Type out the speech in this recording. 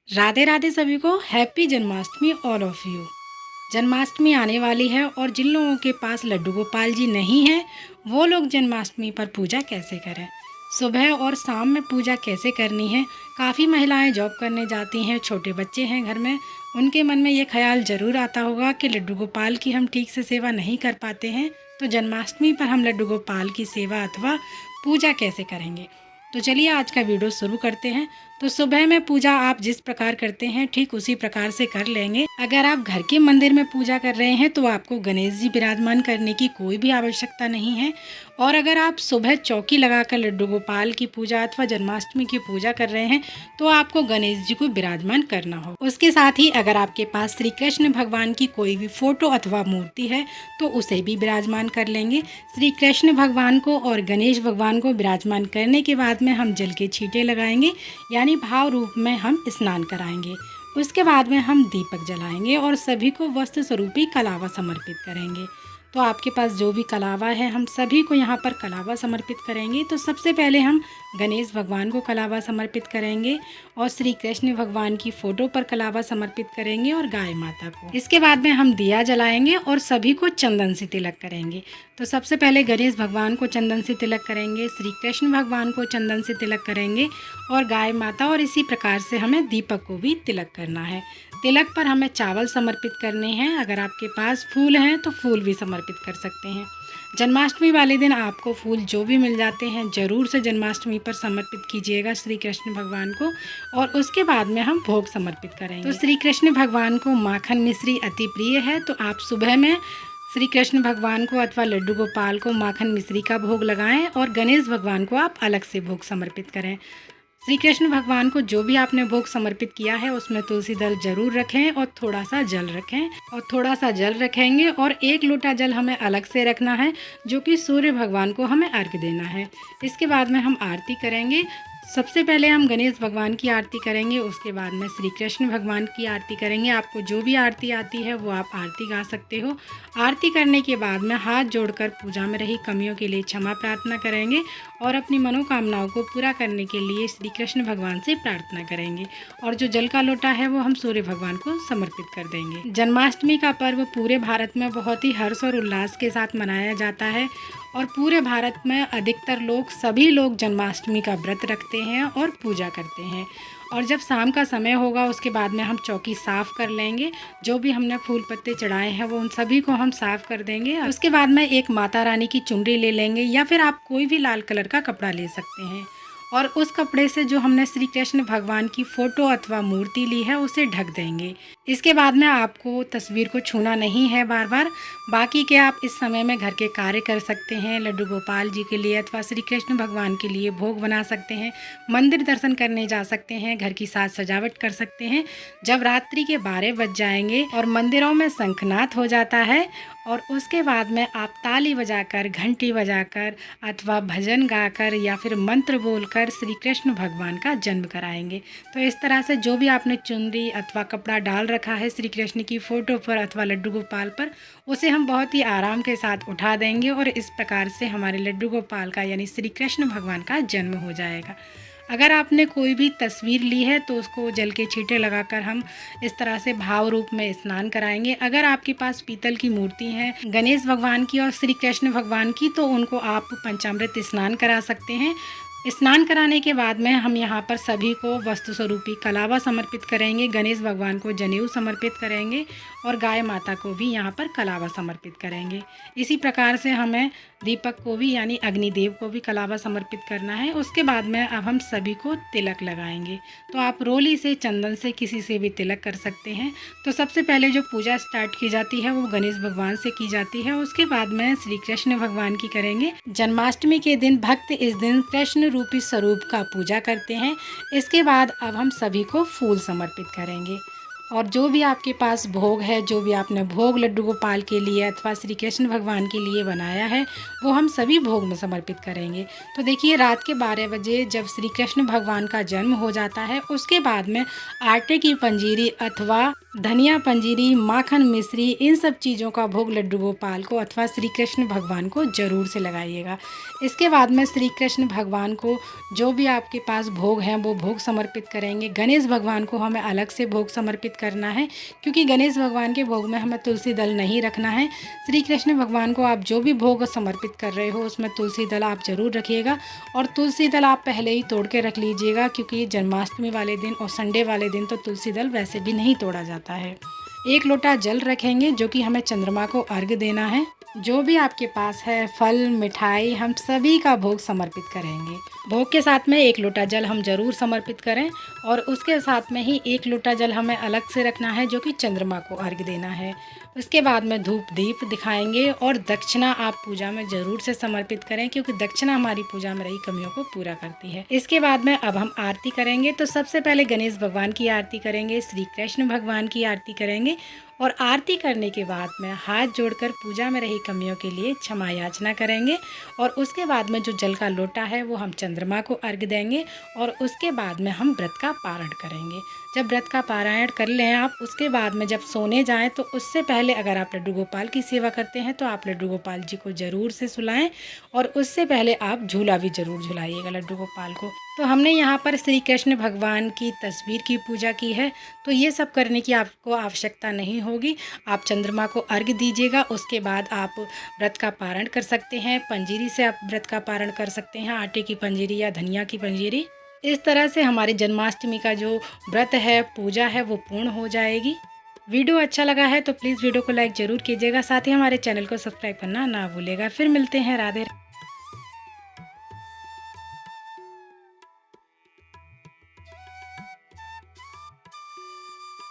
राधे राधे सभी को। Happy Janmashtami all of you. Janmashtami आने वाली है और जिन लोगों के पास लड्डू गोपाल जी नहीं हैं वो लोग जन्माष्टमी पर पूजा कैसे करें, सुबह और शाम में पूजा कैसे करनी है। काफ़ी महिलाएं जॉब करने जाती हैं, छोटे बच्चे हैं घर में, उनके मन में ये ख्याल ज़रूर आता होगा कि लड्डू गोपाल की हम ठीक से सेवा नहीं कर पाते हैं, तो जन्माष्टमी पर हम लड्डू गोपाल की सेवा अथवा पूजा कैसे करेंगे। तो चलिए आज का वीडियो शुरू करते हैं। तो सुबह में पूजा आप जिस प्रकार करते हैं ठीक उसी प्रकार से कर लेंगे। अगर आप घर के मंदिर में पूजा कर रहे हैं तो आपको गणेश जी विराजमान करने की कोई भी आवश्यकता नहीं है। और अगर आप सुबह चौकी लगाकर लड्डू गोपाल की पूजा अथवा जन्माष्टमी की पूजा कर रहे हैं तो आपको गणेश जी को विराजमान करना हो। उसके साथ ही अगर आपके पास श्री कृष्ण भगवान की कोई भी फोटो अथवा मूर्ति है तो उसे भी विराजमान कर लेंगे। श्री कृष्ण भगवान को और गणेश भगवान को विराजमान करने के बाद में हम जल के छींटे लगाएंगे, यानी भाव रूप में हम स्नान कराएंगे। उसके बाद में हम दीपक जलाएंगे और सभी को वस्त्र स्वरूपी कलावा समर्पित करेंगे। तो आपके पास जो भी कलावा है हम सभी को यहाँ पर कलावा समर्पित करेंगे। तो सबसे पहले हम गणेश भगवान को कलावा समर्पित करेंगे और श्री कृष्ण भगवान की फोटो पर कलावा समर्पित करेंगे और गाय माता को। इसके बाद में हम दिया जलाएंगे और सभी को चंदन से तिलक करेंगे। तो सबसे पहले गणेश भगवान को चंदन से तिलक करेंगे, श्री कृष्ण भगवान को चंदन से तिलक करेंगे और गाय माता, और इसी प्रकार से हमें दीपक को भी तिलक करना है। तिलक पर हमें चावल समर्पित करने हैं। अगर आपके पास फूल हैं तो फूल भी समर्पित कर सकते हैं। जन्माष्टमी वाले दिन आपको फूल जो भी मिल जाते हैं ज़रूर से जन्माष्टमी पर समर्पित कीजिएगा श्री कृष्ण भगवान को। और उसके बाद में हम भोग समर्पित करेंगे। तो श्री कृष्ण भगवान को माखन मिश्री अति प्रिय है, तो आप सुबह में श्री कृष्ण भगवान को अथवा लड्डू गोपाल को माखन मिश्री का भोग लगाएं और गणेश भगवान को आप अलग से भोग समर्पित करें। श्री कृष्ण भगवान को जो भी आपने भोग समर्पित किया है उसमें तुलसी दल जरूर रखें और थोड़ा सा जल रखें, और थोड़ा सा जल रखेंगे और 1 लोटा जल हमें अलग से रखना है जो कि सूर्य भगवान को हमें अर्घ्य देना है। इसके बाद में हम आरती करेंगे। सबसे पहले हम गणेश भगवान की आरती करेंगे, उसके बाद में श्री कृष्ण भगवान की आरती करेंगे। आपको जो भी आरती आती है वो आप आरती गा सकते हो। आरती करने के बाद में हाथ जोड़कर पूजा में रही कमियों के लिए क्षमा प्रार्थना करेंगे और अपनी मनोकामनाओं को पूरा करने के लिए श्री कृष्ण भगवान से प्रार्थना करेंगे। और जो जल का लोटा है वो हम सूर्य भगवान को समर्पित कर देंगे। जन्माष्टमी का पर्व पूरे भारत में बहुत ही हर्ष और उल्लास के साथ मनाया जाता है और पूरे भारत में अधिकतर लोग सभी लोग जन्माष्टमी का व्रत रखते हैं और पूजा करते हैं। और जब शाम का समय होगा उसके बाद में हम चौकी साफ़ कर लेंगे। जो भी हमने फूल पत्ते चढ़ाए हैं वो उन सभी को हम साफ़ कर देंगे। उसके बाद में एक माता रानी की चुनरी ले लेंगे, या फिर आप कोई भी लाल कलर का कपड़ा ले सकते हैं, और उस कपड़े से जो हमने श्री कृष्ण भगवान की फ़ोटो अथवा मूर्ति ली है उसे ढक देंगे। इसके बाद में आपको तस्वीर को छूना नहीं है बार बार। बाकी के आप इस समय में घर के कार्य कर सकते हैं, लड्डू गोपाल जी के लिए अथवा श्री कृष्ण भगवान के लिए भोग बना सकते हैं, मंदिर दर्शन करने जा सकते हैं, घर की साज सजावट कर सकते हैं। जब रात्रि के 12 बज जाएंगे और मंदिरों में शंखनाद हो जाता है और उसके बाद में आप ताली बजाकर, घंटी बजाकर अथवा भजन गाकर या फिर मंत्र बोलकर श्री कृष्ण भगवान का जन्म कराएंगे। तो इस तरह से जो भी आपने चुनरी अथवा कपड़ा डाल रखा है श्री कृष्ण की फ़ोटो पर अथवा लड्डू गोपाल पर, उसे हम बहुत ही आराम के साथ उठा देंगे और इस प्रकार से हमारे लड्डू गोपाल का यानी श्री कृष्ण भगवान का जन्म हो जाएगा। अगर आपने कोई भी तस्वीर ली है तो उसको जल के छींटे लगाकर हम इस तरह से भाव रूप में स्नान कराएंगे। अगर आपके पास पीतल की मूर्ति है गणेश भगवान की और श्री कृष्ण भगवान की तो उनको आप पंचामृत स्नान करा सकते हैं। स्नान कराने के बाद में हम यहाँ पर सभी को वस्तु स्वरूपी कलावा समर्पित करेंगे, गणेश भगवान को जनेऊ समर्पित करेंगे और गाय माता को भी यहाँ पर कलावा समर्पित करेंगे। इसी प्रकार से हमें दीपक को भी यानी अग्निदेव को भी कलावा समर्पित करना है। उसके बाद में अब हम सभी को तिलक लगाएंगे। तो आप रोली से, चंदन से, किसी से भी तिलक कर सकते हैं। तो सबसे पहले जो पूजा स्टार्ट की जाती है वो गणेश भगवान से की जाती है, उसके बाद में श्री कृष्ण भगवान की करेंगे। जन्माष्टमी के दिन भक्त इस दिन कृष्ण रूपी स्वरूप का पूजा करते हैं। इसके बाद अब हम सभी को फूल समर्पित करेंगे और जो भी आपके पास भोग है, जो भी आपने भोग लड्डू गोपाल के लिए अथवा श्री कृष्ण भगवान के लिए बनाया है वो हम सभी भोग में समर्पित करेंगे। तो देखिए रात के 12 बजे जब श्री कृष्ण भगवान का जन्म हो जाता है उसके बाद में आटे की पंजीरी अथवा धनिया पंजीरी, माखन मिश्री, इन सब चीज़ों का भोग लड्डू गोपाल को अथवा श्री कृष्ण भगवान को ज़रूर से लगाइएगा। इसके बाद में श्री कृष्ण भगवान को जो भी आपके पास भोग हैं वो भोग समर्पित करेंगे। गणेश भगवान को हमें अलग से भोग समर्पित करना है, क्योंकि गणेश भगवान के भोग में हमें तुलसी दल नहीं रखना है। श्री कृष्ण भगवान को आप जो भी भोग समर्पित कर रहे हो उसमें तुलसी दल आप ज़रूर रखिएगा, और तुलसी दल आप पहले ही तोड़ के रख लीजिएगा, क्योंकि जन्माष्टमी वाले दिन और संडे वाले दिन तो तुलसी दल वैसे भी नहीं तोड़ा जाता है। 1 लोटा जल रखेंगे जो कि हमें चंद्रमा को अर्घ्य देना है। जो भी आपके पास है फल मिठाई हम सभी का भोग समर्पित करेंगे। भोग के साथ में 1 लोटा जल हम जरूर समर्पित करें, और उसके साथ में ही 1 लोटा जल हमें अलग से रखना है जो कि चंद्रमा को अर्घ्य देना है। उसके बाद में धूप दीप दिखाएंगे, और दक्षिणा आप पूजा में ज़रूर से समर्पित करें, क्योंकि दक्षिणा हमारी पूजा में रही कमियों को पूरा करती है। इसके बाद में अब हम आरती करेंगे। तो सबसे पहले गणेश भगवान की आरती करेंगे, श्री कृष्ण भगवान की आरती करेंगे, और आरती करने के बाद में हाथ जोड़कर पूजा में रही कमियों के लिए क्षमा याचना करेंगे। और उसके बाद में जो जल का लोटा है वो हम चंद्रमा को अर्घ्य देंगे, और उसके बाद में हम व्रत का पारण करेंगे। जब व्रत का पारायण कर लें आप, उसके बाद में जब सोने जाएं तो उससे पहले अगर आप लड्डू गोपाल की सेवा करते हैं तो आप लड्डू गोपाल जी को ज़रूर से सुलाएं, और उससे पहले आप झूला भी ज़रूर झुलाइएगा लड्डू गोपाल को। तो हमने यहाँ पर श्री कृष्ण भगवान की तस्वीर की पूजा की है, तो ये सब करने की आपको आवश्यकता नहीं होगी। आप चंद्रमा को अर्घ्य दीजिएगा, उसके बाद आप व्रत का पारण कर सकते हैं। पंजीरी से आप व्रत का पारण कर सकते हैं, आटे की पंजीरी या धनिया की पंजीरी। इस तरह से हमारी जन्माष्टमी का जो व्रत है, पूजा है, वो पूर्ण हो जाएगी। वीडियो अच्छा लगा है तो प्लीज़ वीडियो को लाइक ज़रूर कीजिएगा, साथ ही हमारे चैनल को सब्सक्राइब करना ना भूलिएगा। फिर मिलते हैं, राधे।